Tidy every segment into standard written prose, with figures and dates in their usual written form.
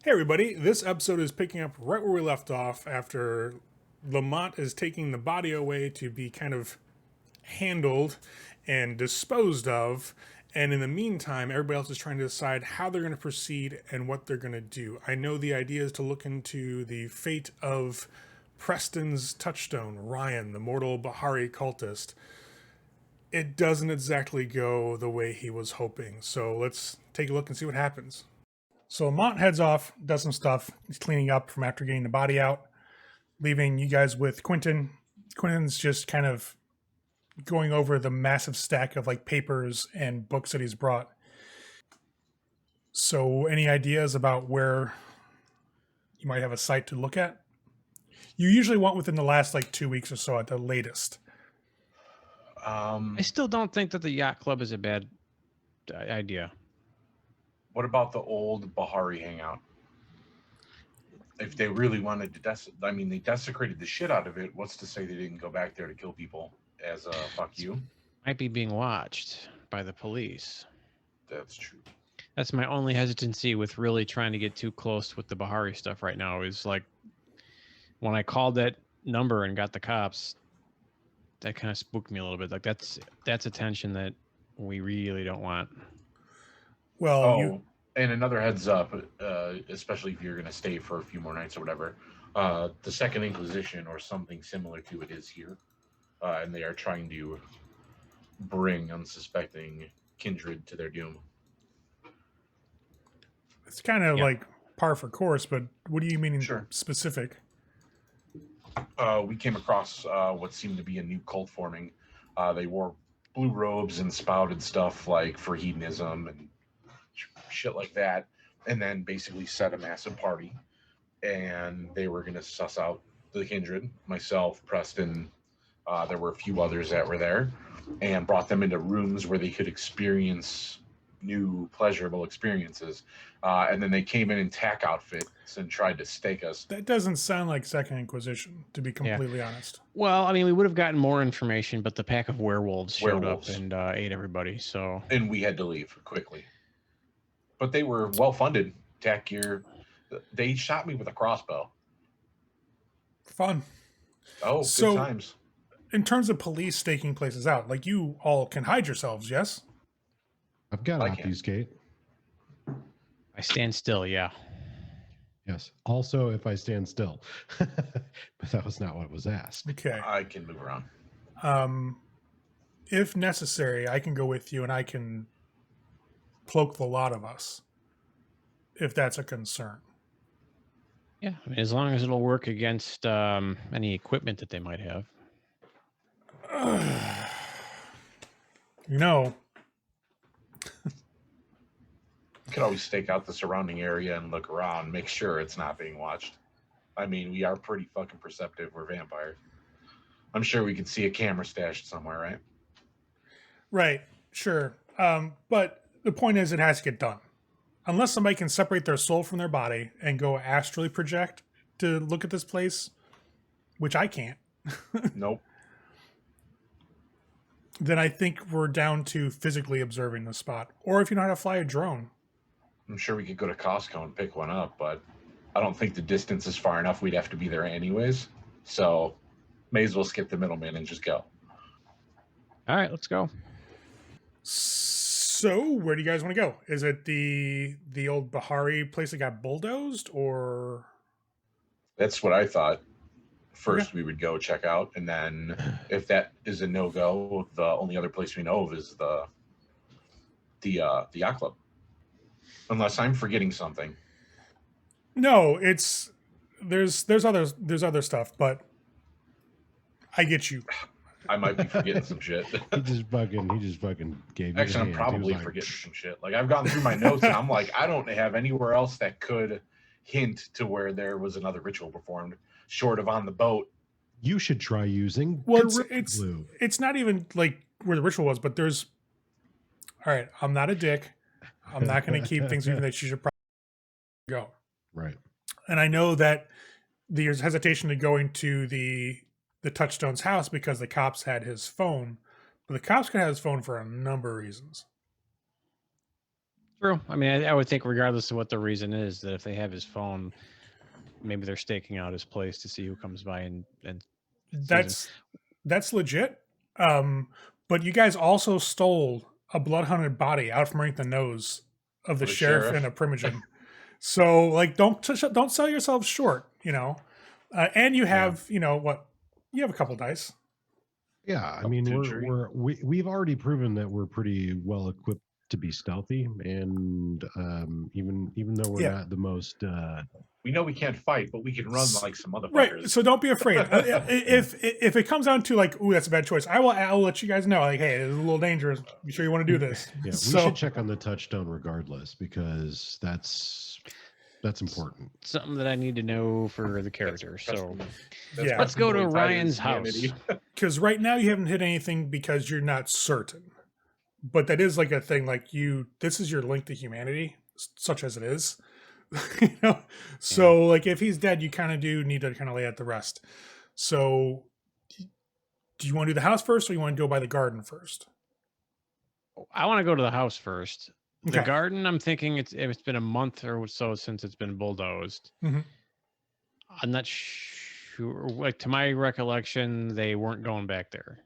Hey everybody, this episode is picking up right where we left off after Lemont is taking the body away to be kind of handled and disposed of. And in the meantime, everybody else is trying to decide how they're going to proceed and what they're going to do. I know the idea is to look into the fate of Preston's touchstone, Ryan, the mortal Bahari cultist. It doesn't exactly go the way he was hoping. So let's take a look and see what happens. So Lamont heads off, does some stuff. He's cleaning up from after getting the body out, leaving you guys with Quentin. Quentin's just kind of going over the massive stack of like papers and books that he's brought. So any ideas about where you might have a site to look at? You usually want within the last like 2 weeks or so at the latest. I still don't think that the yacht club is a bad idea. What about the old Bahari hangout? If they really wanted to they desecrated the shit out of it. What's to say they didn't go back there to kill people as a fuck you? Might be being watched by the police. That's true. That's my only hesitancy with really trying to get too close with the Bahari stuff right now is like when I called that number and got the cops, that kind of spooked me a little bit. Like that's attention that we really don't want. Well, and another heads up, especially if you're going to stay for a few more nights or whatever, the Second Inquisition or something similar to it is here, and they are trying to bring unsuspecting kindred to their doom. It's kind of like par for course, but what do you mean in specific? We came across what seemed to be a new cult forming. They wore blue robes and spouted stuff like for hedonism and shit like that, and then basically set a massive party, and they were going to suss out the kindred. Myself, Preston, there were a few others that were there, and brought them into rooms where they could experience new pleasurable experiences, and then they came in tack outfits and tried to stake us. That doesn't sound like Second Inquisition, to be completely honest. Well, I mean, we would have gotten more information, but the pack of werewolves showed up and ate everybody, and we had to leave quickly. But they were well-funded, tack gear. They shot me with a crossbow. Fun. Oh, so, good times. In terms of police staking places out, like you all can hide yourselves, yes? I've got obfuscate. I stand still, yeah. Yes. Also, if I stand still. But that was not what was asked. Okay. I can move around. If necessary, I can go with you and I can cloak the lot of us, if that's a concern. Yeah, I mean, as long as it'll work against any equipment that they might have. No. You could always stake out the surrounding area and look around, make sure it's not being watched. I mean, we are pretty fucking perceptive. We're vampires. I'm sure we could see a camera stashed somewhere, right? Right, sure. But the point is, it has to get done. Unless somebody can separate their soul from their body and go astrally project to look at this place, which I can't. Nope. Then I think we're down to physically observing the spot. Or if you know how to fly a drone. I'm sure we could go to Costco and pick one up, but I don't think the distance is far enough. We'd have to be there anyways. So may as well skip the middleman and just go. All right, let's go. So, where do you guys want to go? Is it the old Bahari place that got bulldozed, or? That's what I thought. First, we would go check out, and then if that is a no-go, the only other place we know of is the yacht club. Unless I'm forgetting something. No, it's there's other stuff, but I get you. I might be forgetting some shit. He just fucking gave you. Actually, I'm probably forgetting some shit. Like, I've gone through my notes and I'm like, I don't have anywhere else that could hint to where there was another ritual performed, short of on the boat. You should try using glue. It's not even like where the ritual was, but there's. All right, I'm not a dick. I'm not going to keep things even that you should probably go. Right. And I know that there's hesitation to go into the Touchstone's house because the cops had his phone, but the cops could have his phone for a number of reasons. True. I mean, I would think regardless of what the reason is, that if they have his phone, maybe they're staking out his place to see who comes by and sees him. That's legit. But you guys also stole a bloodhounded body out from underneath the nose of the sheriff and a primogen. So like, don't sell yourselves short, you know. And you have, you know what? You have a couple dice. Yeah, I mean, we've already proven that we're pretty well equipped to be stealthy, and even though we're not the most, we know we can't fight, but we can run like some other right. fuckers. So don't be afraid. If it comes down to like, ooh, that's a bad choice, I'll let you guys know. Like, hey, it's a little dangerous. You sure you want to do this? Yeah, we should check on the touchstone regardless, because that's important. Something that I need to know for the character. Yeah, let's go to Ryan's house. Because right now you haven't hit anything because you're not certain. But that is like a thing. Like this is your link to humanity, such as it is. You know, so like if he's dead, you kind of do need to kind of lay out the rest. So, do you want to do the house first, or you want to go by the garden first? I want to go to the house first. Okay. The garden, I'm thinking it's been a month or so since it's been bulldozed. Mm-hmm. I'm not sure. Like, to my recollection, they weren't going back there.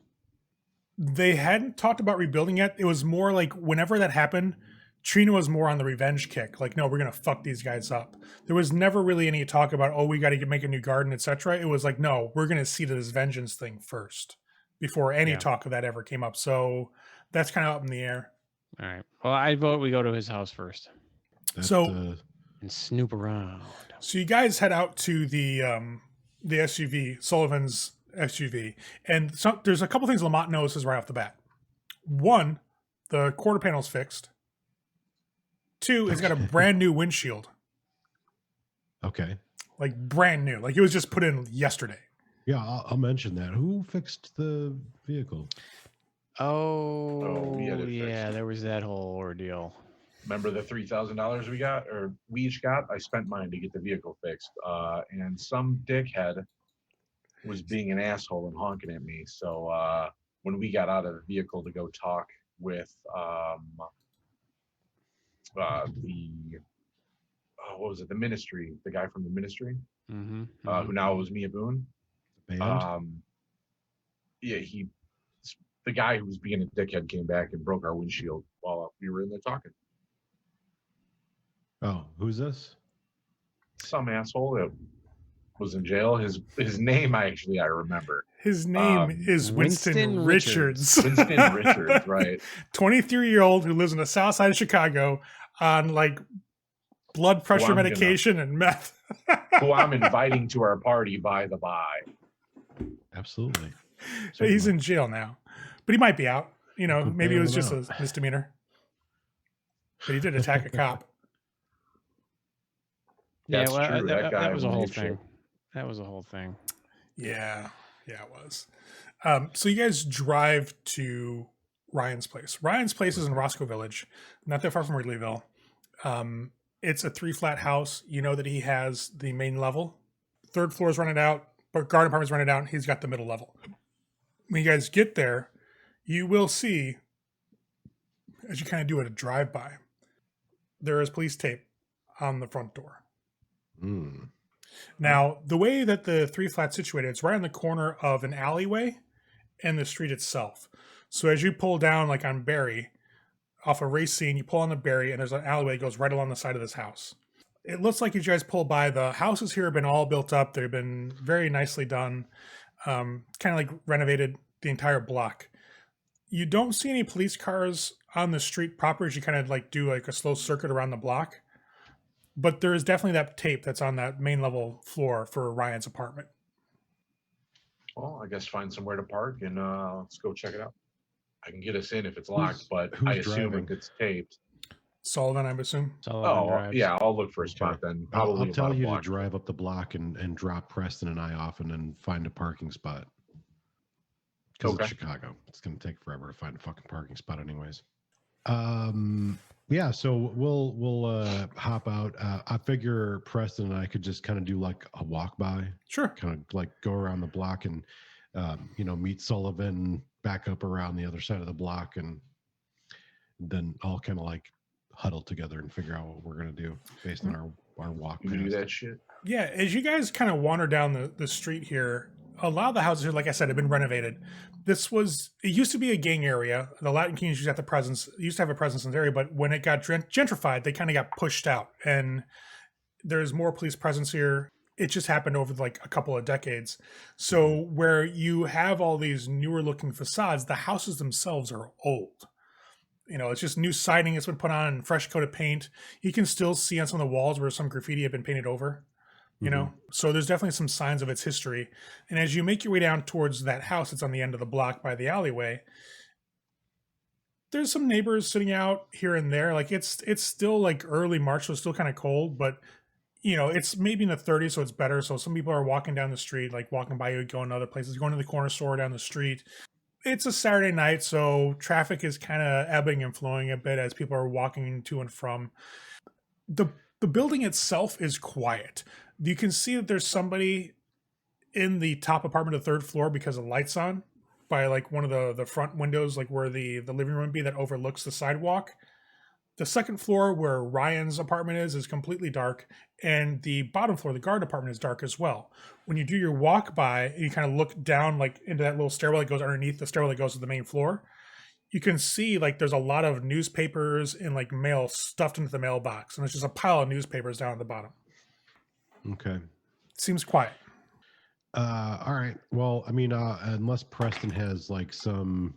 They hadn't talked about rebuilding yet. It was more like whenever that happened, Trina was more on the revenge kick. Like, no, we're going to fuck these guys up. There was never really any talk about, oh, we got to make a new garden, etc. It was like, no, we're going to see this vengeance thing first before any talk of that ever came up. So that's kind of up in the air. All right. Well, I vote we go to his house first. And snoop around. So you guys head out to the SUV, Sullivan's SUV, and there's a couple things Lemont notices right off the bat. One, the quarter panel's fixed. Two, it's got a brand new windshield. Okay. Like brand new. Like it was just put in yesterday. Yeah, I'll mention that. Who fixed the vehicle? Oh yeah, there was that whole ordeal. Remember the $3,000 we got, or we each got? I spent mine to get the vehicle fixed, and some dickhead was being an asshole and honking at me. So when we got out of the vehicle to go talk with what was it? The ministry, the guy from the ministry, who now was Mia Boone. The guy who was being a dickhead came back and broke our windshield while we were in there talking. Oh, who's this? Some asshole that was in jail. His name I remember. His name is Winston Richards. Winston Richards, right? 23-year-old who lives in the south side of Chicago on like blood pressure medication and meth. Who I'm inviting to our party by the by. Absolutely. So he's in jail now. But he might be out. You know, maybe it was just a misdemeanor. But he did attack a cop. That's true. That was a whole thing. That was a whole thing. Yeah, it was. So you guys drive to Ryan's place. Ryan's place is in Roscoe Village, not that far from Wrigleyville. It's a 3-flat house. You know that he has the main level. 3rd floor is rented out, but garden apartment's rented out. He's got the middle level. When you guys get there, you will see, as you kind of do a drive-by, there is police tape on the front door. Now, the way that the 3-flat's situated, it's right on the corner of an alleyway and the street itself. So as you pull down, like on Barry, off a Racine, you pull on the Barry, and there's an alleyway that goes right along the side of this house. It looks like as you guys pull by, the houses here have been all built up. They've been very nicely done, kind of like renovated the entire block. You don't see any police cars on the street proper as you kind of like do like a slow circuit around the block. But there is definitely that tape that's on that main level floor for Ryan's apartment. Well, I guess find somewhere to park and let's go check it out. I can get us in if it's locked, but I assume if it's taped. Sullivan, I assume. Sullivan yeah, I'll look for a spot then. I'll tell you to drive up the block and drop Preston and I off and then find a parking spot. Because it's Chicago. It's going to take forever to find a fucking parking spot anyways. Yeah, so we'll hop out. I figure Preston and I could just kind of do like a walk by. Sure. Kind of like go around the block and, meet Sullivan back up around the other side of the block. And then I'll kind of like huddle together and figure out what we're gonna do based on our walk. You can do past. that shit. Yeah, as you guys kind of wander down the street here, a lot of the houses here, like I said, have been renovated. It used to be a gang area. The Latin Kings used to have a presence in the area, but when it got gentrified, they kind of got pushed out. And there's more police presence here. It just happened over like a couple of decades. So where you have all these newer looking facades, the houses themselves are old. It's just new siding that's been put on and fresh coat of paint. You can still see on some of the walls where some graffiti had been painted over. So there's definitely some signs of its history. And as you make your way down towards that house that's on the end of the block by the alleyway, there's some neighbors sitting out here and there. Like it's still like early March, so it's still kind of cold, but it's maybe in the 30s, so it's better. So some people are walking down the street, like walking by you, going to other places, going to the corner store down the street. It's a Saturday night, so traffic is kind of ebbing and flowing a bit as people are walking to and from. The building itself is quiet. You can see that there's somebody in the top apartment of the third floor because the light's on by like one of the front windows, like where the living room would be that overlooks the sidewalk. The second floor where Ryan's apartment is completely dark, and the bottom floor, the guard apartment, is dark as well. When you do your walk by, you kind of look down like into that little stairwell that goes underneath the stairwell that goes to the main floor. You can see like there's a lot of newspapers and like mail stuffed into the mailbox, and there's just a pile of newspapers down at the bottom. Okay. Seems quiet. All right. Well, I mean, unless Preston has like some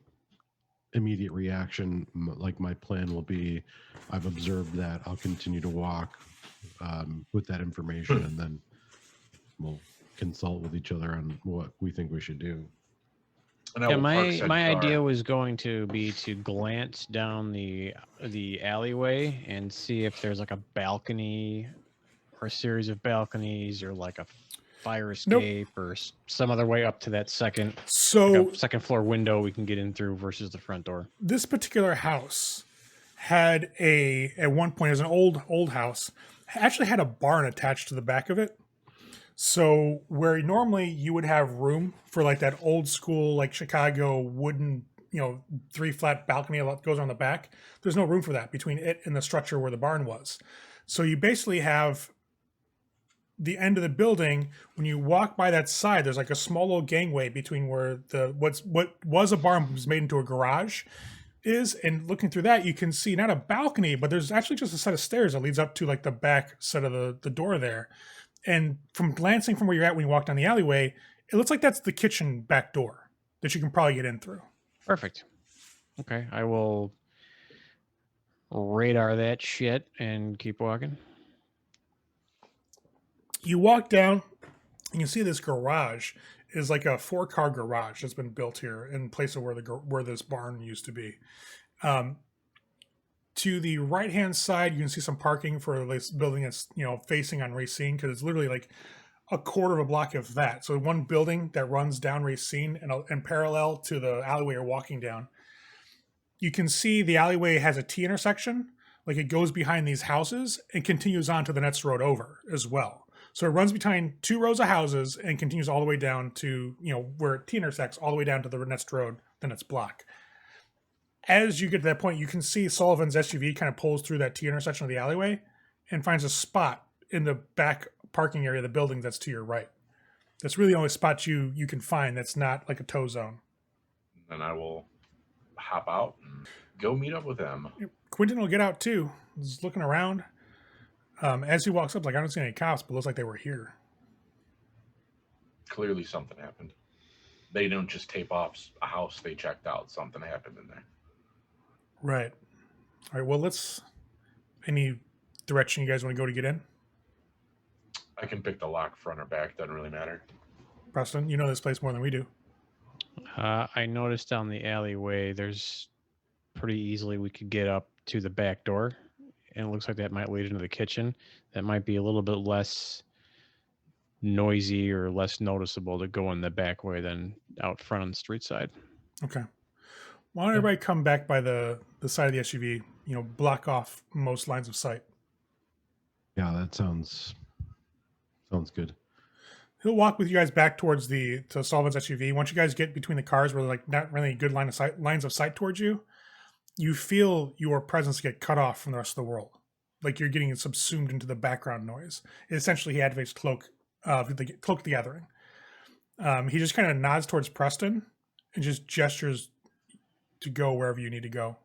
immediate reaction, like my plan will be, I've observed that, I'll continue to walk with that information, and then we'll consult with each other on what we think we should do. Yeah, my idea was going to be to glance down the alleyway and see if there's like a balcony or a series of balconies or like a fire escape or some other way up to that second floor window we can get in through versus the front door. This particular house had at one point, it was an old house, actually had a barn attached to the back of it. So where normally you would have room for like that old school, like Chicago wooden, 3 flat balcony that goes on the back, there's no room for that between it and the structure where the barn was. So you basically have the end of the building. When you walk by that side, there's like a small little gangway between where what was a barn was made into a garage is, and looking through that you can see not a balcony, but there's actually just a set of stairs that leads up to like the back set of the door there. And from glancing from where you're at when you walk down the alleyway, it looks like that's the kitchen back door that you can probably get in through. Perfect. Okay, I will radar that shit and keep walking. You walk down and you see this garage is like a 4-car garage that's been built here in place of where this barn used to be. To the right-hand side, you can see some parking for this building that's facing on Racine, because it's literally like a quarter of a block of that. So one building that runs down Racine and parallel to the alleyway you're walking down. You can see the alleyway has a T intersection, like it goes behind these houses and continues on to the next road over as well. So it runs between 2 rows of houses and continues all the way down to, where it T intersects all the way down to the next road, the next block. As you get to that point, you can see Sullivan's SUV kind of pulls through that T intersection of the alleyway and finds a spot in the back parking area of the building that's to your right. That's really the only spot you can find that's not like a tow zone. Then I will hop out and go meet up with them. Quentin will get out too. He's looking around. As he walks up, like, I don't see any cops, but it looks like they were here. Clearly something happened. They don't just tape off a house they checked out. Something happened in there. Right. All right, well, any direction you guys want to go to get in? I can pick the lock front or back. Doesn't really matter. Preston, you know this place more than we do. I noticed down the alleyway, there's pretty easily we could get up to the back door. And it looks like that might lead into the kitchen. That might be a little bit less noisy or less noticeable to go in the back way than out front on the street side. Okay. Why don't everybody come back by the side of the SUV, block off most lines of sight. Yeah, that sounds good. He'll walk with you guys back towards to Sullivan's SUV. Once you guys get between the cars where like not really good lines of sight towards you, you feel your presence get cut off from the rest of the world. Like you're getting subsumed into the background noise. Essentially, he activates Cloak the Gathering. He just kind of nods towards Preston and just gestures to go wherever you need to go.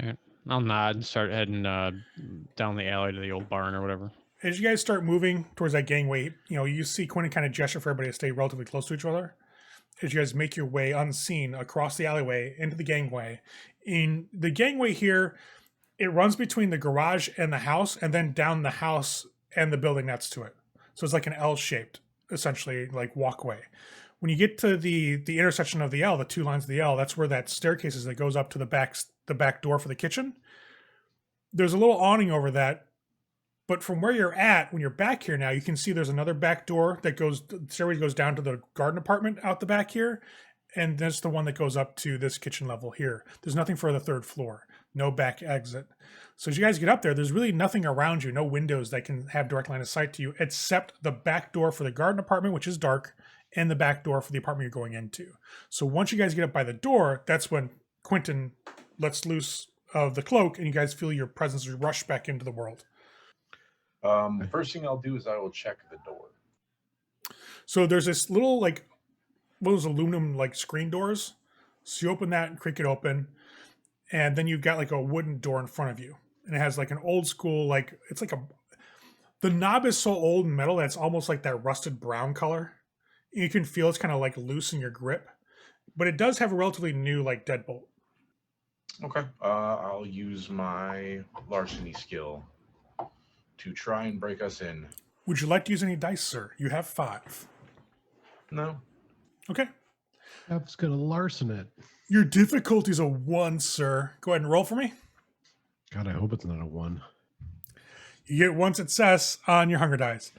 All right. I'll nod and start heading down the alley to the old barn or whatever. As you guys start moving towards that gangway, you see Quentin kind of gesture for everybody to stay relatively close to each other. As you guys make your way unseen across the alleyway into the gangway. In the gangway here, it runs between the garage and the house, and then down the house and the building next to it. So it's like an L-shaped, essentially, like walkway. When you get to the intersection of the L, the two lines of the L, that's where that staircase is that goes up to the back door for the kitchen. There's a little awning over that, but from where you're at, when you're back here now, you can see there's another back door that the stairway goes down to the garden apartment out the back here, and that's the one that goes up to this kitchen level here. There's nothing for the third floor, no back exit. So as you guys get up there, there's really nothing around you, no windows that can have direct line of sight to you, except the back door for the garden apartment, which is dark, and the back door for the apartment you're going into. So once you guys get up by the door, that's when Quentin lets loose of the cloak, and you guys feel your presence rush back into the world. First thing I'll do is I will check the door. So there's this little, like, one of those aluminum, like, screen doors. So you open that and creak it open, and then you've got, like, a wooden door in front of you. And it has, like, an old school, like, it's like the knob is so old and metal that it's almost like that rusted brown color. You can feel it's kind of, like, loose in your grip. But it does have a relatively new, like, deadbolt. Okay. I'll use my larceny skill to try and break us in. Would you like to use any dice, sir? You have 5. No. Okay. I'm just going to larcen it. Your difficulty's a 1, sir. Go ahead and roll for me. God, I hope it's not a 1. You get 1 success on your hunger dice.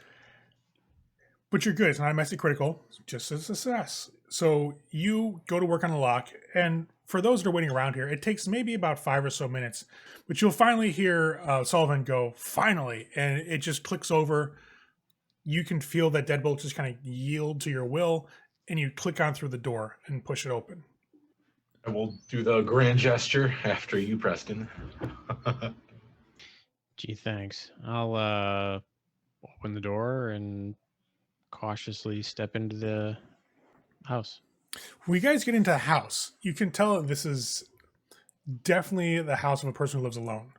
But you're good. It's not a messy critical, just a success. So you go to work on the lock, and for those that are waiting around here, it takes maybe about 5 or so minutes, but you'll finally hear Sullivan go, finally, and it just clicks over. You can feel that deadbolt just kind of yield to your will, and you click on through the door and push it open. I will do the grand gesture after you, Preston. Gee, thanks. I'll open the door and cautiously step into the house. When you guys get into the house, you can tell that this is definitely the house of a person who lives alone.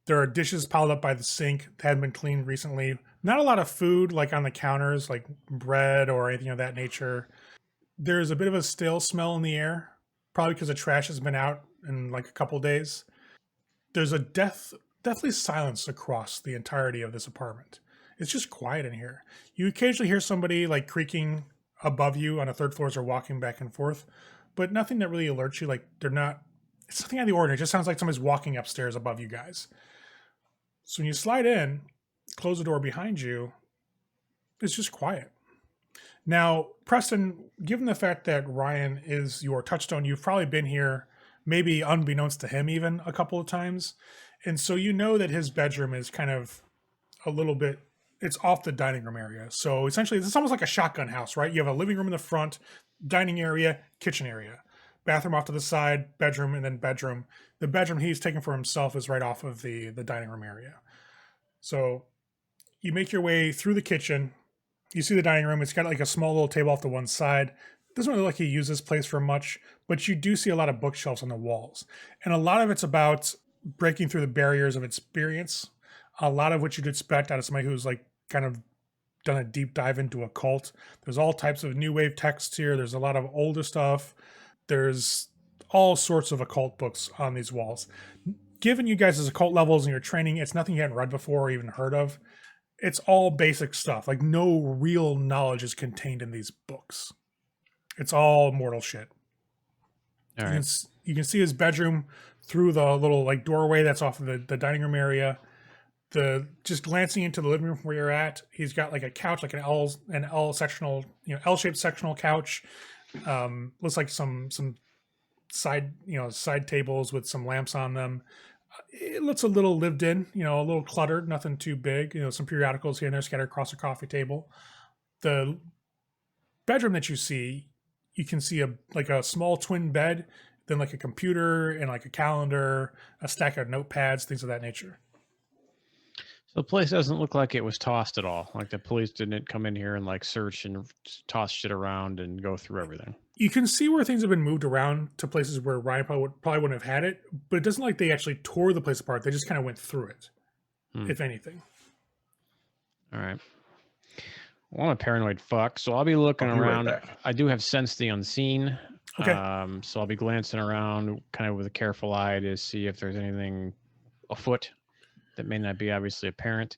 There are dishes piled up by the sink that haven't been cleaned recently. Not a lot of food like on the counters, like bread or anything of that nature. There's a bit of a stale smell in the air, probably because the trash has been out in like a couple days. There's a deathly silence across the entirety of this apartment. It's just quiet in here. You occasionally hear somebody like creaking above you on a third floor as they're walking back and forth, but nothing that really alerts you. Like it's nothing out of the ordinary. It just sounds like somebody's walking upstairs above you guys. So when you slide in, close the door behind you, it's just quiet. Now, Preston, given the fact that Ryan is your touchstone, you've probably been here, maybe unbeknownst to him even, a couple of times. And so you know that his bedroom is kind of a little bit, it's off the dining room area. So essentially, it's almost like a shotgun house, right? You have a living room in the front, dining area, kitchen area, bathroom off to the side, bedroom, and then bedroom. The bedroom he's taken for himself is right off of the dining room area. So you make your way through the kitchen. You see the dining room. It's got like a small little table off to one side. Doesn't really look like he uses this place for much, but you do see a lot of bookshelves on the walls. And a lot of it's about breaking through the barriers of experience. A lot of what you'd expect out of somebody who's like kind of done a deep dive into a cult. There's all types of new wave texts here. There's a lot of older stuff. There's all sorts of occult books on these walls. Given you guys as occult levels and your training, it's nothing you hadn't read before or even heard of. It's all basic stuff. Like no real knowledge is contained in these books. It's all mortal shit. All right. You can see his bedroom through the little like doorway that's off of the dining room area. Just glancing into the living room where you're at, he's got like a couch, like an L sectional, L-shaped sectional couch. Looks like some side tables with some lamps on them. It looks a little lived in, a little cluttered, nothing too big. Some periodicals here and there scattered across the coffee table. The bedroom that you see, you can see a small twin bed. then like a computer and like a calendar, a stack of notepads, things of that nature. So the place doesn't look like it was tossed at all. Like the police didn't come in here and like search and toss shit around and go through everything. You can see where things have been moved around to places where Ryan probably wouldn't have had it, but it doesn't like they actually tore the place apart. They just kind of went through it, if anything. All right. Well, I'm a paranoid fuck, so I'll be looking I'll be right around. back. I do have sense the unseen. Okay. So I'll be glancing around kind of with a careful eye to see if there's anything afoot that may not be obviously apparent.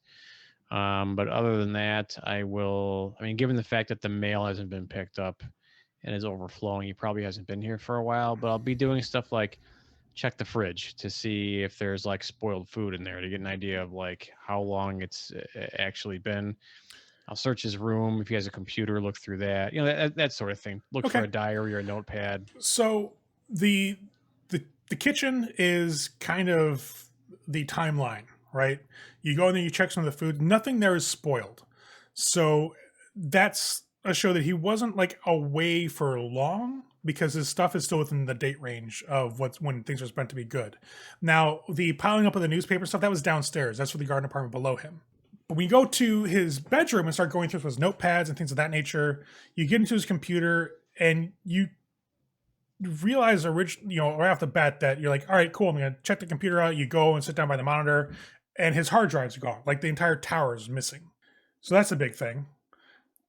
But other than that, I mean, given the fact that the mail hasn't been picked up and is overflowing, he probably hasn't been here for a while, but I'll be doing stuff like check the fridge to see if there's like spoiled food in there to get an idea of like how long it's actually been. I'll search his room. If he has a computer, look through that, that sort of thing. Look for a diary or a notepad. So the kitchen is kind of the timeline, right? You go in there, you check some of the food. Nothing there is spoiled. So that's a show that he wasn't like away for long because his stuff is still within the date range of when things are meant to be good. Now, the piling up of the newspaper stuff, that was downstairs. That's for the garden department below him. But when you go to his bedroom and start going through his notepads and things of that nature, you get into his computer and you realize right off the bat that you're like, all right, cool, I'm going to check the computer out. You go and sit down by the monitor and his hard drives are gone. Like the entire tower is missing. So that's a big thing.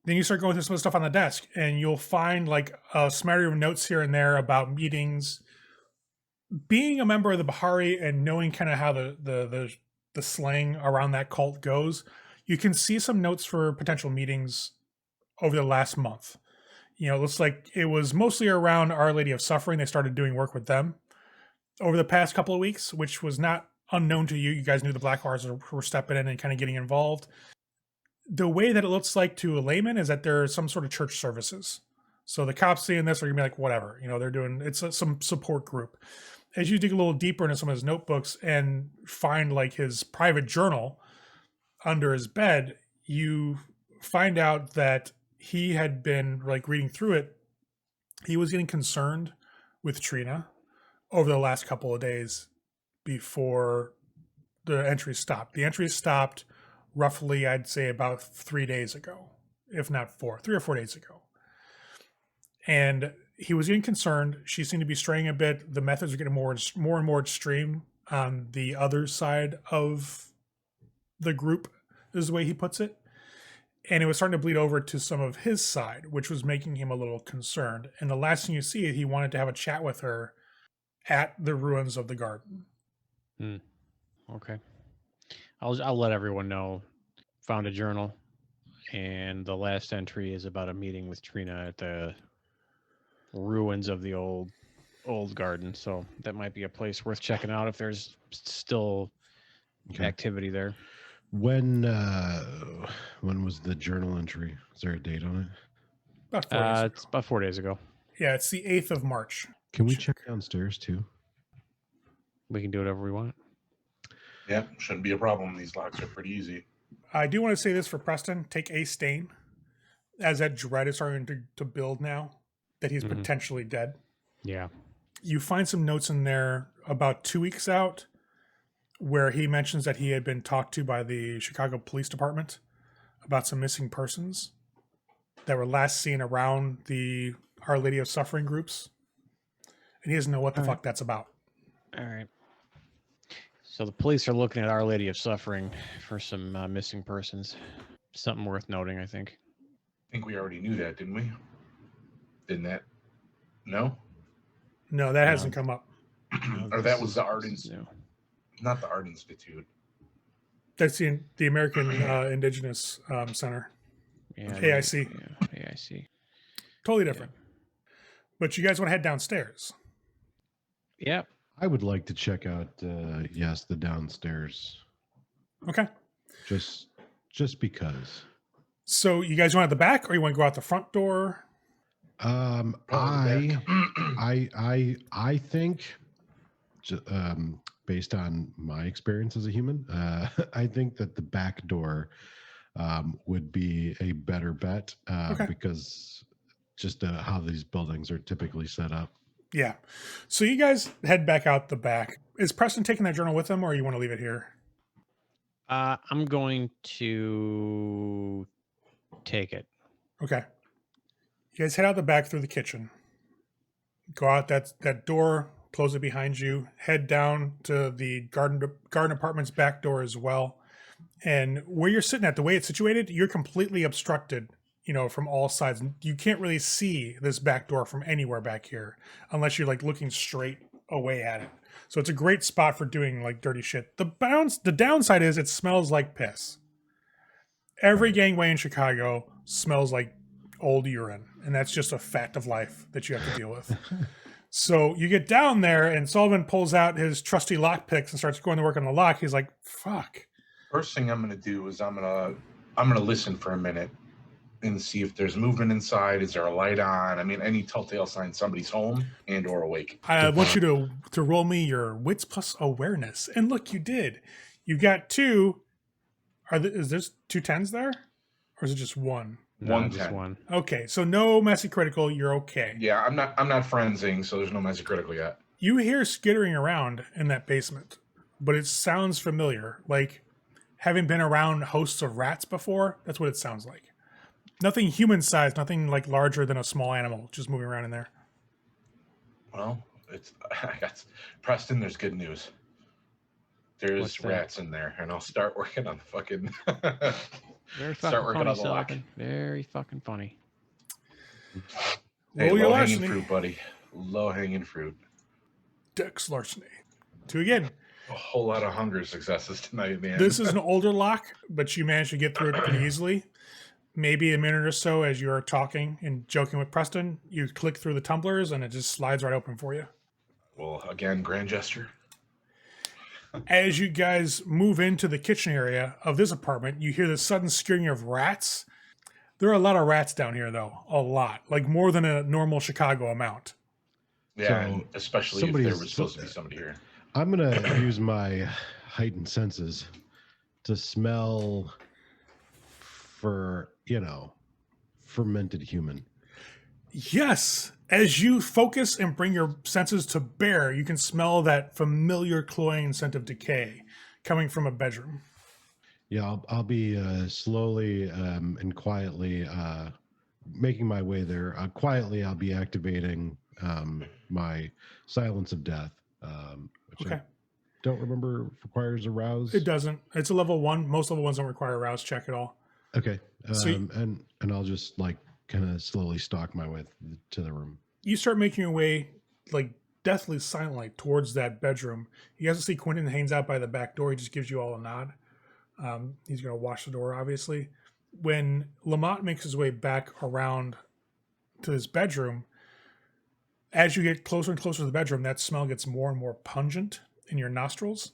Then you start going through some of the stuff on the desk and you'll find like a smattering of notes here and there about meetings. Being a member of the Bahari and knowing kind of how the slang around that cult goes, you can see some notes for potential meetings over the last month. It looks like it was mostly around Our Lady of Suffering. They started doing work with them over the past couple of weeks, which was not unknown to you. You guys knew the Black Hearts were stepping in and kind of getting involved. The way that it looks like to a layman is that there are some sort of church services. So the cops seeing this are going to be like, whatever, they're doing, it's some support group. As you dig a little deeper into some of his notebooks and find like his private journal under his bed, you find out that he had been like reading through it. He was getting concerned with Trina over the last couple of days before the entries stopped. The entries stopped roughly, I'd say about 3 days ago, if not 3 or 4 days ago. And he was getting concerned. She seemed to be straying a bit. The methods are getting more and more extreme on the other side of the group, is the way he puts it. And it was starting to bleed over to some of his side, which was making him a little concerned. And the last thing you see, he wanted to have a chat with her at the ruins of the garden. Okay. I'll let everyone know. Found a journal, and the last entry is about a meeting with Trina at the ruins of the old garden. So that might be a place worth checking out if there's still activity there. When was the journal entry? Is there a date on it? About 4 days ago. It's about 4 days ago. Yeah, it's the 8th of March. Can we check downstairs too? We can do whatever we want. Yeah, shouldn't be a problem. These locks are pretty easy. I do want to say this for Preston. Take a stain, as that dread is starting to build now that he's potentially dead. Yeah. You find some notes in there about 2 weeks out where he mentions that he had been talked to by the Chicago Police Department about some missing persons that were last seen around the Our Lady of Suffering groups. And he doesn't know what the fuck that's about. All right. So the police are looking at Our Lady of Suffering for some missing persons. Something worth noting, I think. I think we already knew that, didn't we? Didn't that? No? No, that hasn't come up. Or that was the Art Institute. Not the Art Institute. That's the American Indigenous Center. Yeah, AIC. Yeah, AIC. Totally different. But you guys want to head downstairs? Yep. I would like to check out, the downstairs. Okay. Just because. So you guys want at the back, or you want to go out the front door? I think, based on my experience as a human, I think that the back door would be a better bet because just how these buildings are typically set up. Yeah. So you guys head back out the back. Is Preston taking that journal with him, or you want to leave it here? I'm going to take it. Okay. You guys head out the back through the kitchen. Go out that door, close it behind you. Head down to the garden apartment's back door as well. And where you're sitting at, the way it's situated, you're completely obstructed, from all sides. You can't really see this back door from anywhere back here unless you're like looking straight away at it. So it's a great spot for doing like dirty shit. The downside is it smells like piss. Every gangway in Chicago smells like old urine, and that's just a fact of life that you have to deal with. So you get down there, and Sullivan pulls out his trusty lock picks and starts going to work on the lock. He's like, "Fuck." First thing I'm gonna do is I'm gonna listen for a minute and see if there's movement inside. Is there a light on? I mean, any telltale sign somebody's home and or awake. I want you to roll me your wits plus awareness, and look, you did. You got two. Is there 2 10s there, or is it just one? No, One just 10. one. Okay, so no messy critical. You're okay. Yeah, I'm not frenzing, so there's no messy critical yet. You hear skittering around in that basement, but it sounds familiar. Like having been around hosts of rats before, that's what it sounds like. Nothing human-sized, nothing like larger than a small animal, just moving around in there. Well, I got Preston. There's good news. There's What's that? rats in there, and I'll start working on the fucking. Very Start fucking working funny, on the lock. Sullivan. Very fucking funny. Hey, Roll your low hanging larceny. fruit, buddy. Low hanging fruit. Dex larceny. 2 again. A whole lot of hunger successes tonight, man. This is an older lock, but you managed to get through it pretty easily. Maybe a minute or so as you're talking and joking with Preston, you click through the tumblers and it just slides right open for you. Well, again, grand gesture. As you guys move into the kitchen area of this apartment, you hear the sudden skirring of rats. There are a lot of rats down here, though. A lot. Like more than a normal Chicago amount. Yeah, So, and especially if there was supposed to be somebody here. I'm going to use my heightened senses to smell for, fermented human. Yes. As you focus and bring your senses to bear, you can smell that familiar cloying scent of decay coming from a bedroom. Yeah, I'll be slowly and quietly making my way there. Quietly, I'll be activating my silence of death, which Okay. I don't remember requires a rouse. It doesn't. It's a level 1. Most level 1s don't require a rouse check at all. Okay, Sweet. and I'll just kind of slowly stalk my way to the room. You start making your way deathly silently towards that bedroom. You guys see Quentin hangs out by the back door. He just gives you all a nod. He's going to watch the door, obviously. When Lemont makes his way back around to his bedroom, as you get closer and closer to the bedroom, that smell gets more and more pungent in your nostrils.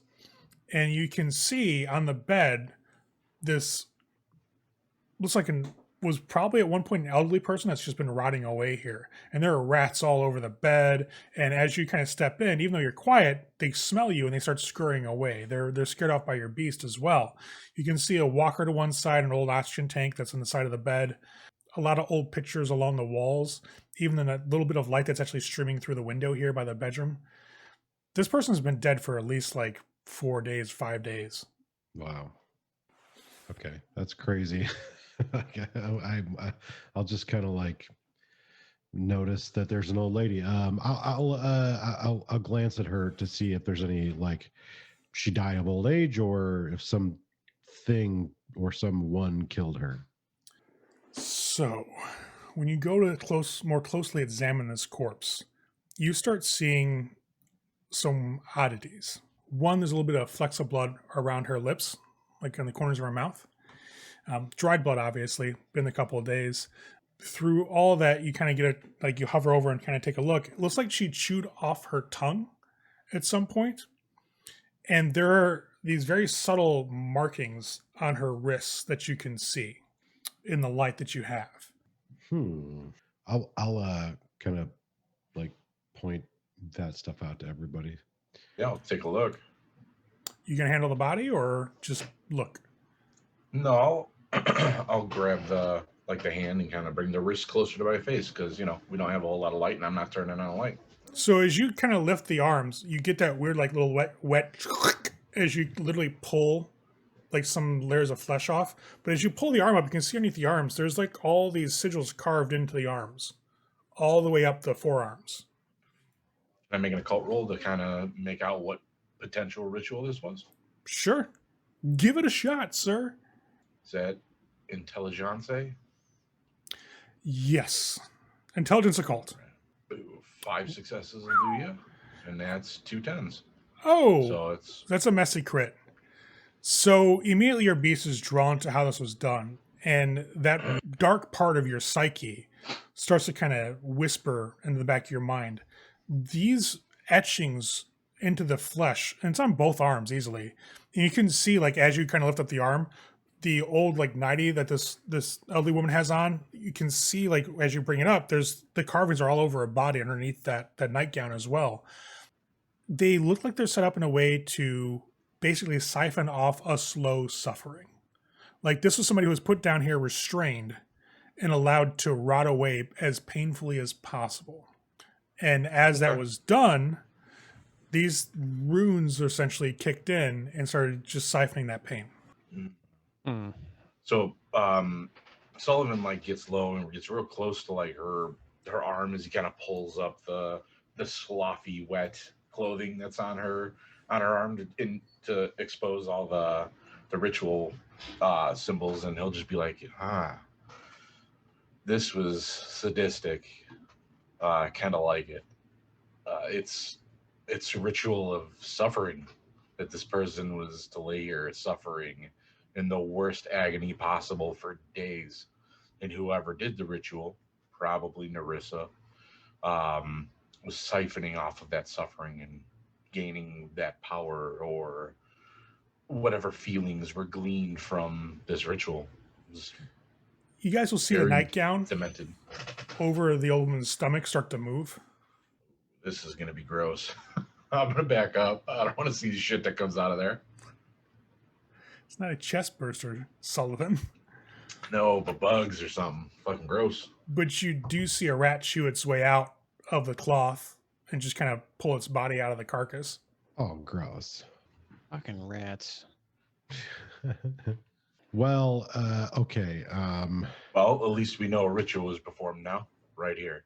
And you can see on the bed this looks like was probably at one point an elderly person that's just been rotting away here. And there are rats all over the bed. And as you kind of step in, even though you're quiet, they smell you and they start scurrying away. They're scared off by your beast as well. You can see a walker to one side, an old oxygen tank that's on the side of the bed. A lot of old pictures along the walls, even in a little bit of light that's actually streaming through the window here by the bedroom. This person's been dead for at least 4 days, 5 days. Wow. Okay, that's crazy. I'll just kind of notice that there's an old lady. I'll glance at her to see if there's any she died of old age or if something or someone killed her. So, when you go to more closely examine this corpse, you start seeing some oddities. One, there's a little bit of flecks of blood around her lips, on the corners of her mouth. Dried blood, obviously, been a couple of days. Through all that, you kind of get you hover over and kind of take a look. It looks like she chewed off her tongue at some point. And there are these very subtle markings on her wrists that you can see in the light that you have. I'll kind of point that stuff out to everybody. Yeah, I'll take a look. You gonna handle the body or just look? No, I'll grab the hand and kind of bring the wrist closer to my face because we don't have a whole lot of light and I'm not turning on a light. So as you kind of lift the arms, you get that weird like little wet as you literally pull like some layers of flesh off. But as you pull the arm up, you can see underneath the arms, there's like all these sigils carved into the arms, all the way up the forearms. I'm making a cult roll to kind of make out what potential ritual this was. Sure. Give it a shot, sir. Is that intelligence? Yes. Intelligence occult. Ooh, 5 successes will do you, and that's 2 10s. Oh, So it's that's a messy crit. So immediately your beast is drawn to how this was done, and that dark part of your psyche starts to kind of whisper into the back of your mind. These etchings into the flesh, and it's on both arms easily. And you can see, like, as you kind of lift up the arm, the old like nightie that this elderly woman has on, you can see, like, as you bring it up, there's the carvings are all over her body underneath that nightgown as well. They look like they're set up in a way to basically siphon off a slow suffering. Like, this was somebody who was put down here restrained and allowed to rot away as painfully as possible. And as that was done, these runes essentially kicked in and started just siphoning that pain. Mm. so Sullivan like gets low and gets real close to like her arm as he kind of pulls up the sloppy wet clothing that's on her arm to expose all the ritual symbols, and he'll just be like, this was sadistic. Kind of like it. It's a ritual of suffering that this person was to lay here suffering in the worst agony possible for days. And whoever did the ritual, probably Narissa, was siphoning off of that suffering and gaining that power or whatever feelings were gleaned from this ritual. You guys will see the Very nightgown demented. over the old woman's stomach start to move. This is going to be gross. I'm going to back up. I don't want to see the shit that comes out of there. It's not a chest burster, Sullivan. No, but bugs or something. Fucking gross. But you do see a rat chew its way out of the cloth and just kind of pull its body out of the carcass. Oh, gross. Fucking rats. Well, okay. Well, at least we know a ritual is performed now, right here.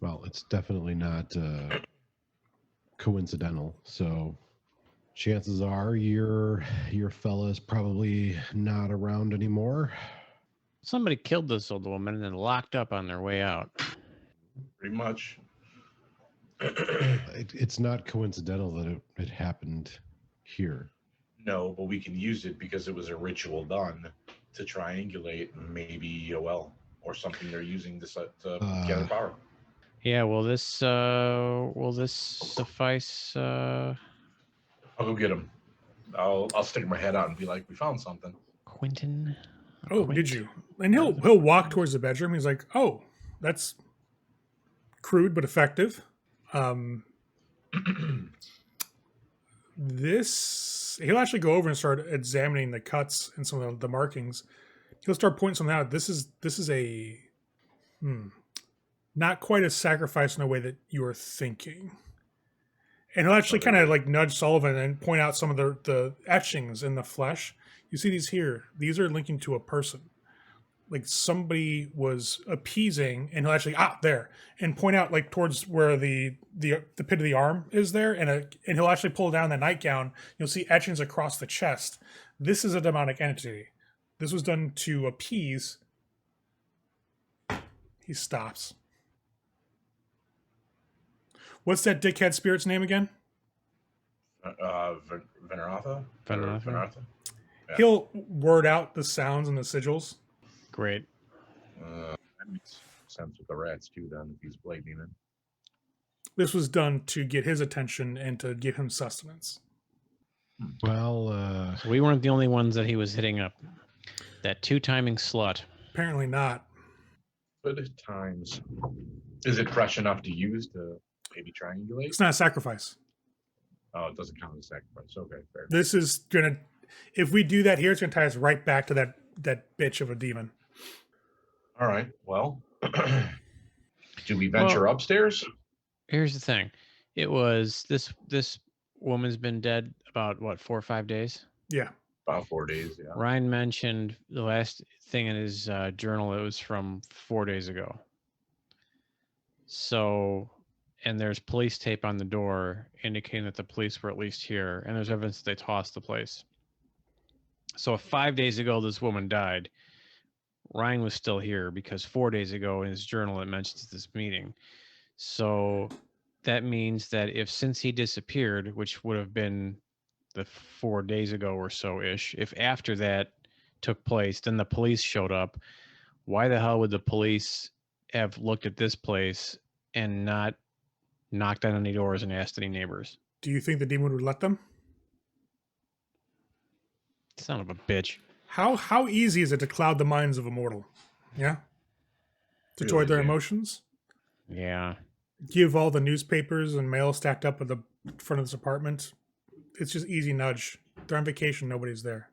Well, it's definitely not coincidental. So chances are your fella is probably not around anymore. Somebody killed this old woman and then locked up on their way out. Pretty much. It's not coincidental that it happened here. No, but we can use it because it was a ritual done to triangulate maybe a well or something they're using to gather power. Yeah, will this suffice? I'll go get him. I'll stick my head out and be like, we found something. Quentin. Oh, did you? And he'll walk towards the bedroom. He's like, oh, that's crude but effective. He'll actually go over and start examining the cuts and some of the markings. He'll start pointing something out. This is a not quite a sacrifice in a way that you are thinking. And he'll actually kind of like nudge Sullivan and point out some of the etchings in the flesh. You see these here. These are linking to a person. Like somebody was appeasing, and he'll actually there and point out like towards where the pit of the arm is there, and he'll actually pull down the nightgown. You'll see etchings across the chest. This is a demonic entity. This was done to appease. He stops. What's that dickhead spirit's name again? Veneratha? Veneratha. Yeah. He'll word out the sounds and the sigils. Great. That makes sense with the rats too, then, if he's blade demon. This was done to get his attention and to give him sustenance. Well, So we weren't the only ones that he was hitting up. That 2-timing slut. Apparently not. But at times, is it fresh enough to use to maybe triangulate? It's not a sacrifice. Oh, it doesn't count as a sacrifice. Okay, fair. This is gonna, if we do that here, it's gonna tie us right back to that bitch of a demon. All right. Well, do we venture upstairs? Here's the thing. It was this woman's been dead about what 4 or 5 days. Yeah. About 4 days. Yeah. Ryan mentioned the last thing in his journal. It was from 4 days ago. So, and there's police tape on the door indicating that the police were at least here, and there's evidence that they tossed the place. So, if 5 days ago this woman died, Ryan was still here because 4 days ago in his journal it mentions this meeting. So that means that if since he disappeared, which would have been the 4 days ago or so ish, if after that took place, then the police showed up, why the hell would the police have looked at this place and not knocked on any doors and asked any neighbors? Do you think the demon would let them? Son of a bitch. How easy is it to cloud the minds of a mortal? Yeah? Destroy Really, their yeah. emotions? Yeah. Give all the newspapers and mail stacked up at the front of this apartment? It's just easy nudge. They're on vacation, nobody's there.